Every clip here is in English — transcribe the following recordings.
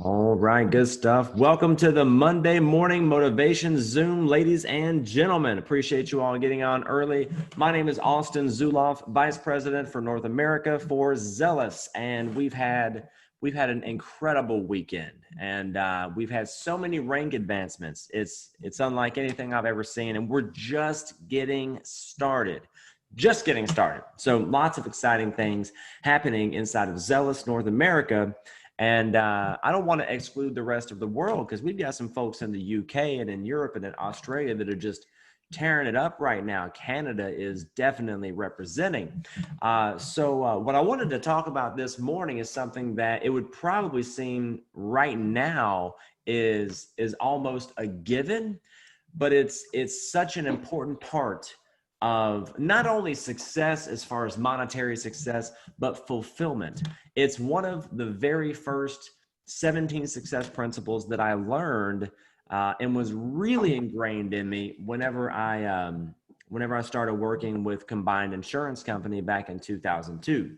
All right, good stuff. Welcome to the Monday Morning Motivation Zoom, ladies and gentlemen. Appreciate you all getting on early. My name is Austin Zulauf, Vice President for North America for Zealous, and we've had an incredible weekend, and we've had so many rank advancements. It's unlike anything I've ever seen, and we're just getting started. Just getting started. So lots of exciting things happening inside of Zealous North America. And I don't want to exclude the rest of the world because we've got some folks in the UK and in Europe and in Australia that are just tearing it up right now. Canada is definitely representing. So what I wanted to talk about this morning is something that it would probably seem right now is almost a given, but it's such an important part of not only success as far as monetary success, but fulfillment. It's one of the very first 17 success principles that I learned and was really ingrained in me whenever I started working with Combined Insurance Company back in 2002.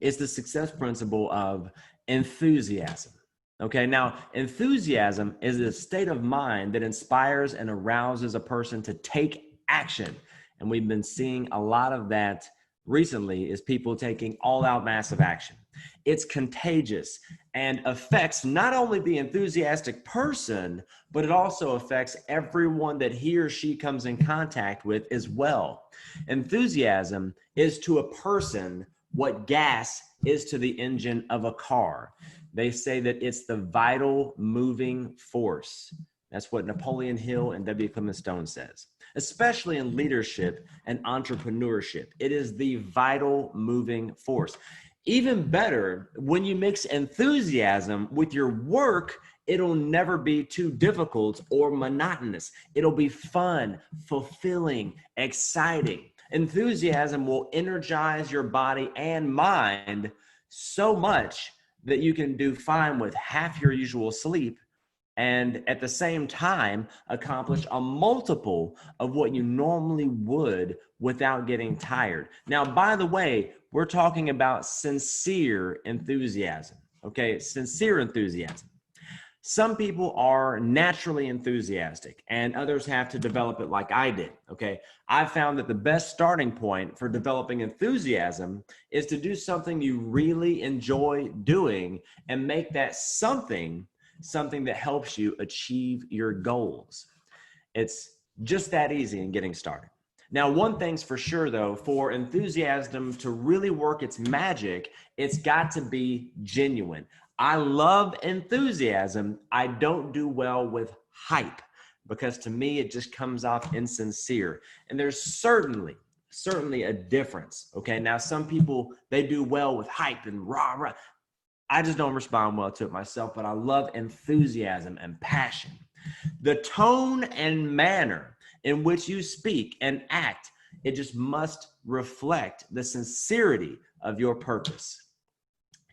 It's the success principle of enthusiasm. Okay, now enthusiasm is a state of mind that inspires and arouses a person to take action. And we've been seeing a lot of that recently is people taking all out massive action. It's contagious and affects not only the enthusiastic person, but it also affects everyone that he or she comes in contact with as well. Enthusiasm is to a person what gas is to the engine of a car. They say that it's the vital moving force. That's what Napoleon Hill and W. Clement Stone says, especially in leadership and entrepreneurship. It is the vital moving force. Even better, when you mix enthusiasm with your work, it'll never be too difficult or monotonous. It'll be fun, fulfilling, exciting. Enthusiasm will energize your body and mind so much that you can do fine with half your usual sleep and at the same time accomplish a multiple of what you normally would without getting tired. Now, by the way, we're talking about sincere enthusiasm, okay? Sincere enthusiasm. Some people are naturally enthusiastic and others have to develop it like I did, okay? I found that the best starting point for developing enthusiasm is to do something you really enjoy doing and make that something that helps you achieve your goals. It's just that easy in getting started. Now, one thing's for sure though, for enthusiasm to really work its magic, it's got to be genuine. I love enthusiasm. I don't do well with hype because to me, it just comes off insincere. And there's certainly a difference. Okay. Now, some people, they do well with hype and rah, rah. I just don't respond well to it myself, but I love enthusiasm and passion. The tone and manner in which you speak and act, it just must reflect the sincerity of your purpose.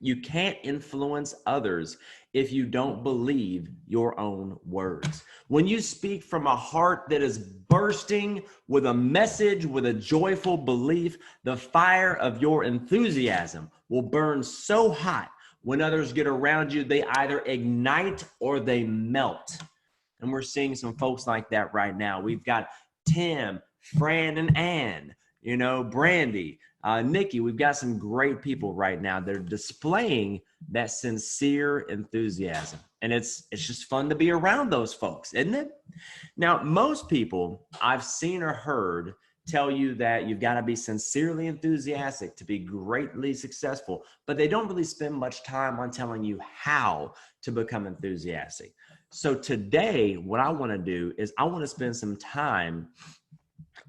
You can't influence others if you don't believe your own words. When you speak from a heart that is bursting with a message, with a joyful belief, the fire of your enthusiasm will burn so hot when others get around you, they either ignite or they melt. And we're seeing some folks like that right now. We've got Tim, Fran, and Ann, Brandy, Nikki. We've got some great people right now that are displaying that sincere enthusiasm. And it's just fun to be around those folks, isn't it? Now, most people I've seen or heard tell you that you've got to be sincerely enthusiastic to be greatly successful, but they don't really spend much time on telling you how to become enthusiastic. So today, what I want to do is I want to spend some time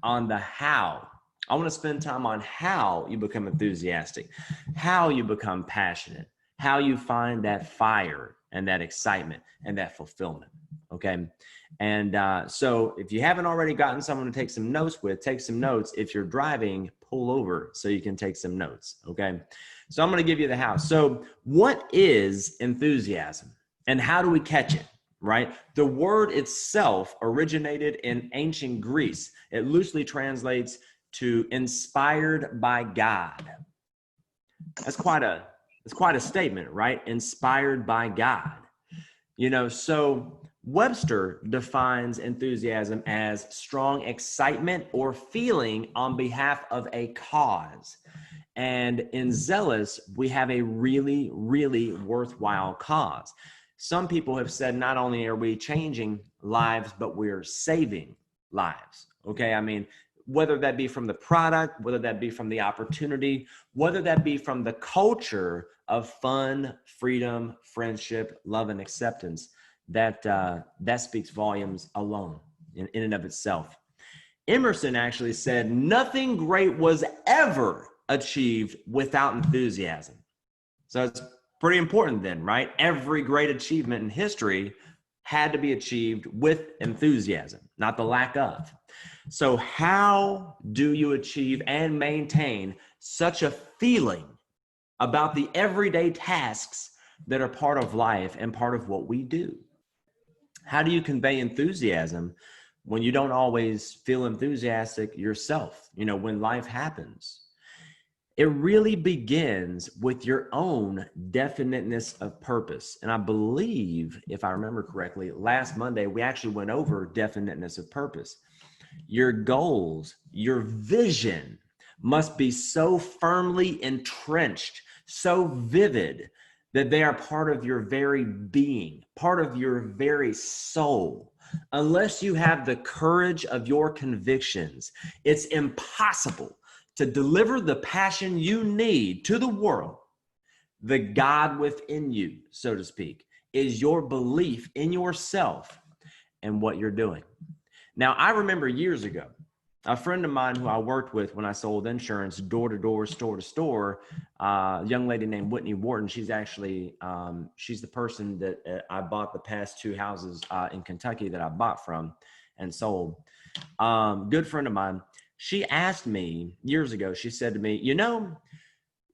on the how. I want to spend time on how you become enthusiastic, how you become passionate, how you find that fire and that excitement and that fulfillment. Okay. And so if you haven't already gotten someone to take some notes with, take some notes. If you're driving, pull over so you can take some notes. Okay. So I'm going to give you the how. So what is enthusiasm and how do we catch it? Right? The word itself originated in ancient Greece. It loosely translates to inspired by God. That's quite a It's quite a statement, right? Inspired by God. You know, so Webster defines enthusiasm as strong excitement or feeling on behalf of a cause. And in zealous, we have a really, really worthwhile cause. Some people have said not only are we changing lives, but we're saving lives. Okay. I mean, whether that be from the product, whether that be from the opportunity, whether that be from the culture of fun, freedom, friendship, love, and acceptance, that speaks volumes alone in and of itself. Emerson actually said, nothing great was ever achieved without enthusiasm. So it's pretty important then, right? Every great achievement in history had to be achieved with enthusiasm, not the lack of. So how do you achieve and maintain such a feeling about the everyday tasks that are part of life and part of what we do? How do you convey enthusiasm when you don't always feel enthusiastic yourself, you know, when life happens? It really begins with your own definiteness of purpose. And I believe, if I remember correctly, last Monday, we actually went over definiteness of purpose. Your goals, your vision must be so firmly entrenched, so vivid, that they are part of your very being, part of your very soul. Unless you have the courage of your convictions, it's impossible to deliver the passion you need to the world. The God within you, so to speak, is your belief in yourself and what you're doing. Now, I remember years ago, a friend of mine who I worked with when I sold insurance door to door, store to store, a young lady named Whitney Wharton. She's actually, she's the person that I bought the past two houses in Kentucky that I bought from and sold. Good friend of mine. She asked me years ago, she said to me, you know,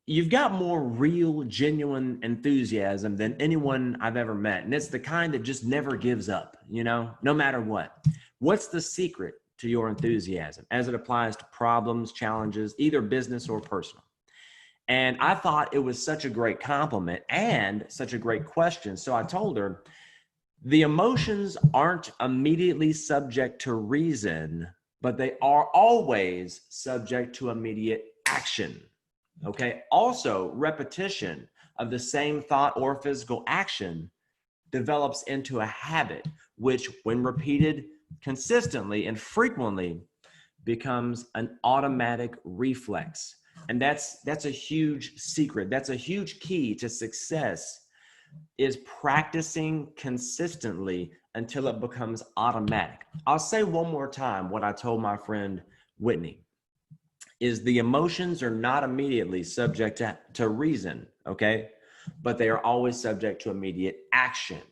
you've got more real, genuine enthusiasm than anyone I've ever met. And it's the kind that just never gives up, you know, no matter what. What's the secret to your enthusiasm as it applies to problems, challenges, either business or personal? And I thought it was such a great compliment and such a great question. So I told her, the emotions aren't immediately subject to reason, but they are always subject to immediate action. Okay. Also, repetition of the same thought or physical action develops into a habit, which, when repeated consistently and frequently, becomes an automatic reflex. And that's a huge secret. That's a huge key to success, is practicing consistently until it becomes automatic. I'll say one more time what I told my friend Whitney, is the emotions are not immediately subject to reason, okay? But they are always subject to immediate action.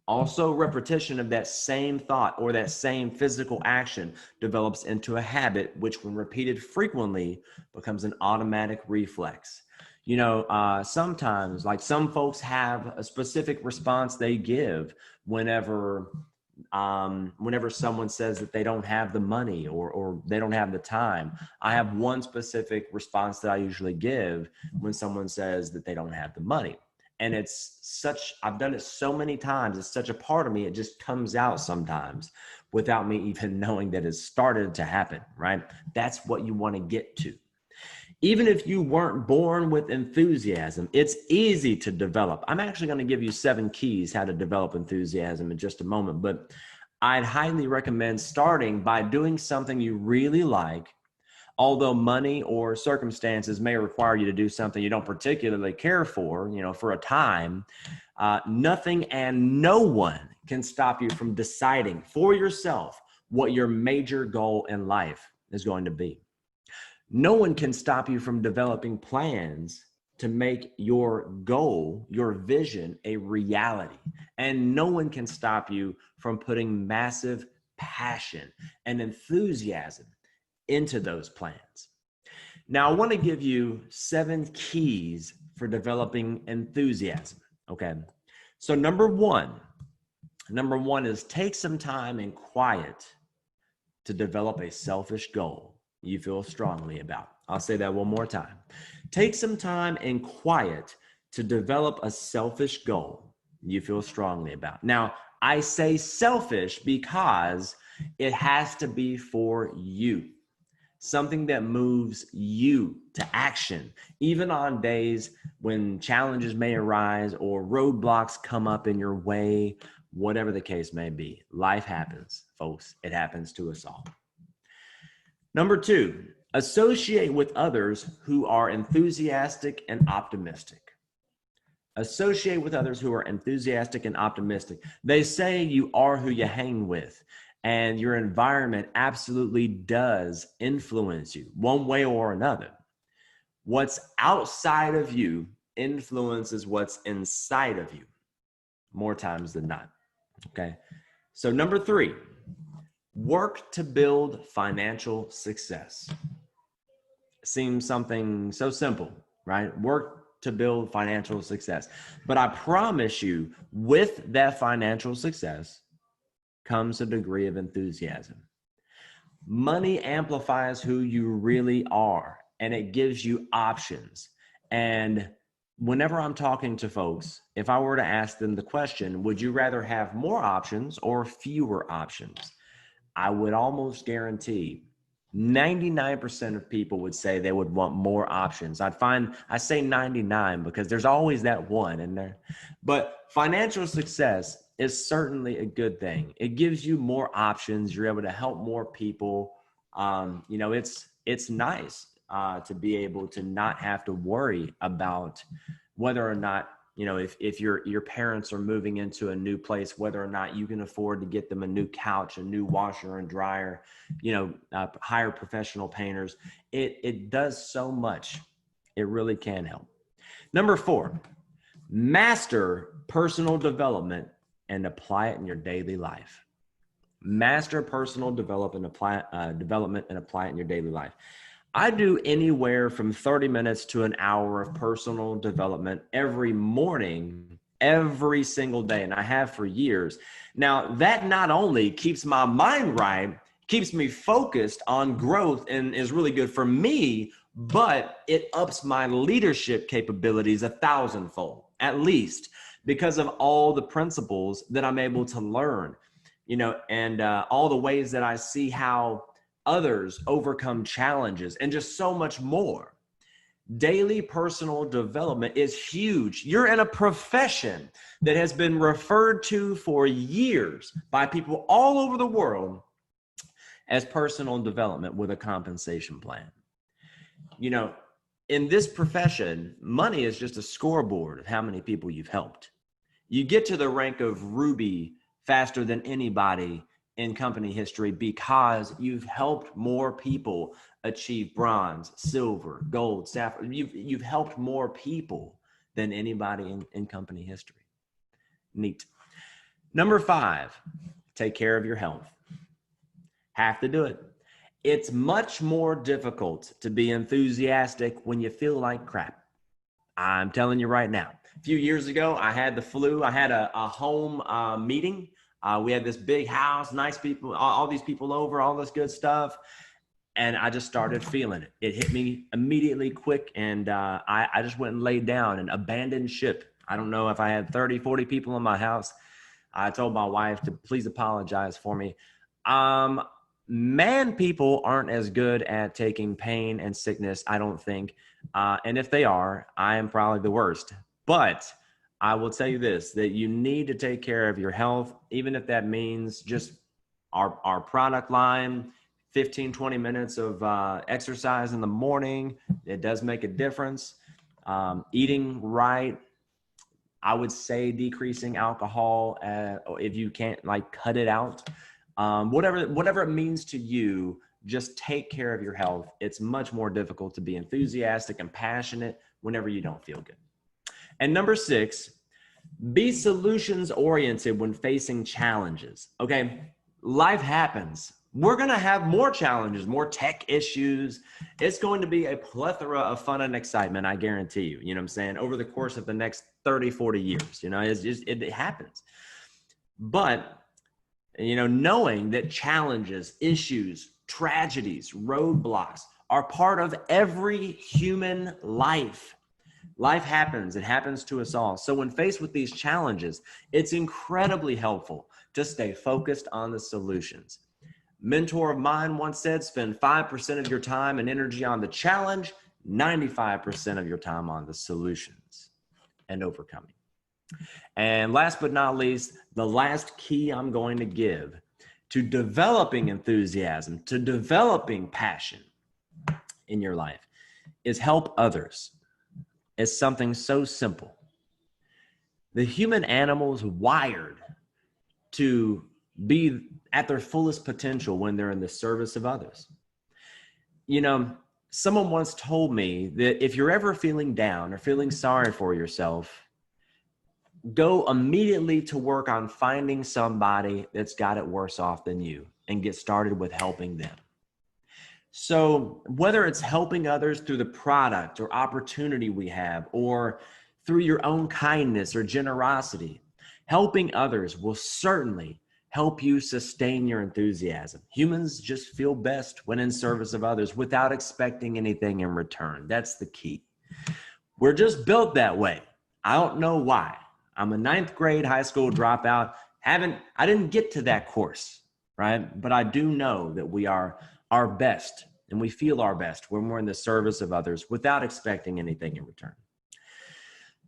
Also, repetition of that same thought or that same physical action develops into a habit, which, when repeated frequently, becomes an automatic reflex. You know, sometimes, like, some folks have a specific response they give whenever someone says that they don't have the money or they don't have the time. I have one specific response that I usually give when someone says that they don't have the money. And I've done it so many times. It's such a part of me. It just comes out sometimes without me even knowing that it's started to happen, right? That's what you want to get to. Even if you weren't born with enthusiasm, it's easy to develop. I'm actually going to give you 7 keys how to develop enthusiasm in just a moment, but I'd highly recommend starting by doing something you really like. Although money or circumstances may require you to do something you don't particularly care for, you know, for a time, nothing and no one can stop you from deciding for yourself what your major goal in life is going to be. No one can stop you from developing plans to make your goal, your vision, a reality. And no one can stop you from putting massive passion and enthusiasm into those plans. Now, I want to give you 7 keys for developing enthusiasm. Okay. So number one is take some time in quiet to develop a selfish goal you feel strongly about. I'll say that one more time. Take some time in quiet to develop a selfish goal you feel strongly about. Now, I say selfish because it has to be for you, something that moves you to action, even on days when challenges may arise or roadblocks come up in your way, whatever the case may be. Life happens, folks. It happens to us all. Number 2, associate with others who are enthusiastic and optimistic. Associate with others who are enthusiastic and optimistic. They say you are who you hang with, and your environment absolutely does influence you one way or another. What's outside of you influences what's inside of you more times than not. Okay. So number 3, work to build financial success. Seems something so simple, right? Work to build financial success. But I promise you, with that financial success comes a degree of enthusiasm. Money amplifies who you really are, and it gives you options. And whenever I'm talking to folks, if I were to ask them the question, would you rather have more options or fewer options? I would almost guarantee 99% of people would say they would want more options. I say 99 because there's always that one in there. But financial success is certainly a good thing. It gives you more options. You're able to help more people. It's nice to be able to not have to worry about whether or not, if your parents are moving into a new place, whether or not you can afford to get them a new couch, a new washer and dryer, hire professional painters. It does so much. It really can help. Number 4, master personal development and apply it in your daily life. Master personal development and apply it in your daily life. I do anywhere from 30 minutes to an hour of personal development every morning, every single day, and I have for years. Now, that not only keeps my mind right, keeps me focused on growth and is really good for me, but it ups my leadership capabilities 1,000-fold, at least, because of all the principles that I'm able to learn, and all the ways that I see how others overcome challenges and just so much more. Daily personal development is huge. You're in a profession that has been referred to for years by people all over the world as personal development with a compensation plan. In this profession, money is just a scoreboard of how many people you've helped. You get to the rank of Ruby faster than anybody in company history because you've helped more people achieve bronze, silver, gold, sapphire. You've helped more people than anybody in company history. Neat. Number 5, take care of your health. Have to do it. It's much more difficult to be enthusiastic when you feel like crap. I'm telling you right now. A few years ago, I had the flu. I had a home meeting. We had this big house, nice people, all these people over, all this good stuff. And I just started feeling it. It hit me immediately quick. And I just went and laid down and abandoned ship. I don't know if I had 30, 40 people in my house. I told my wife to please apologize for me. Man, people aren't as good at taking pain and sickness, I don't think. And if they are, I am probably the worst. But I will tell you this, that you need to take care of your health, even if that means just our product line, 15, 20 minutes of exercise in the morning. It does make a difference. Eating right. I would say decreasing alcohol if you can't cut it out. Whatever it means to you, just take care of your health. It's much more difficult to be enthusiastic and passionate whenever you don't feel good. And number 6, be solutions oriented when facing challenges. Okay. Life happens. We're going to have more challenges, more tech issues. It's going to be a plethora of fun and excitement. I guarantee you, you know what I'm saying? Over the course of the next 30, 40 years, it happens. But, knowing that challenges, issues, tragedies, roadblocks are part of every human life. Life happens. It happens to us all. So when faced with these challenges, it's incredibly helpful to stay focused on the solutions. Mentor of mine once said, spend 5% of your time and energy on the challenge, 95% of your time on the solutions and overcoming. And last but not least, the last key I'm going to give to developing enthusiasm, to developing passion in your life is help others. It's something so simple. The human animal is wired to be at their fullest potential when they're in the service of others. You know, someone once told me that if you're ever feeling down or feeling sorry for yourself, go immediately to work on finding somebody that's got it worse off than you and get started with helping them. So whether it's helping others through the product or opportunity we have, or through your own kindness or generosity, helping others will certainly help you sustain your enthusiasm. Humans just feel best when in service of others without expecting anything in return. That's the key. We're just built that way. I don't know why. I'm a 9th grade high school dropout. I didn't get to that course, right? But I do know that we are our best and we feel our best when we're in the service of others without expecting anything in return.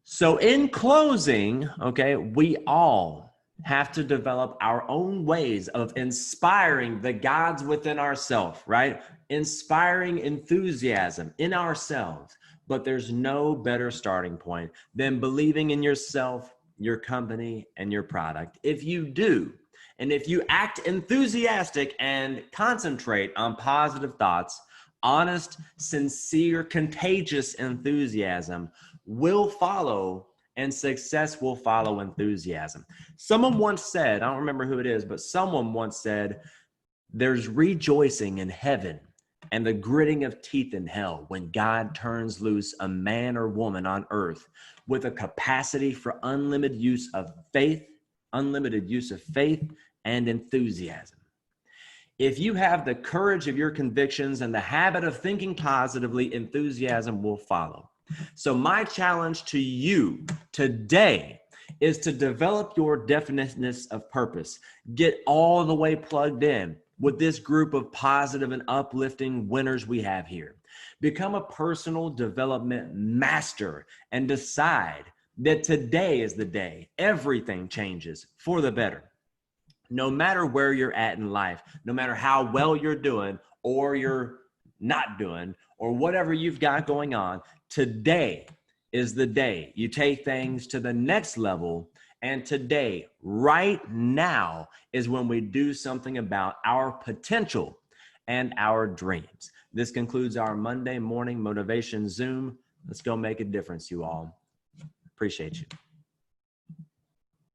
So in closing, okay, we all have to develop our own ways of inspiring the gods within ourselves, right? Inspiring enthusiasm in ourselves. But there's no better starting point than believing in yourself, your company, and your product. If you do, and if you act enthusiastic and concentrate on positive thoughts, honest, sincere, contagious enthusiasm will follow, and success will follow enthusiasm. Someone once said, I don't remember who it is, but someone once said, there's rejoicing in heaven and the gritting of teeth in hell when God turns loose a man or woman on earth with a capacity for unlimited use of faith and enthusiasm. If you have the courage of your convictions and the habit of thinking positively, enthusiasm will follow. So my challenge to you today is to develop your definiteness of purpose. Get all the way plugged in with this group of positive and uplifting winners we have here. Become a personal development master and decide that today is the day everything changes for the better. No matter where you're at in life, no matter how well you're doing or you're not doing or whatever you've got going on, today is the day you take things to the next level. And today, right now, is when we do something about our potential and our dreams. This concludes our Monday morning motivation Zoom. Let's go make a difference, you all. Appreciate you.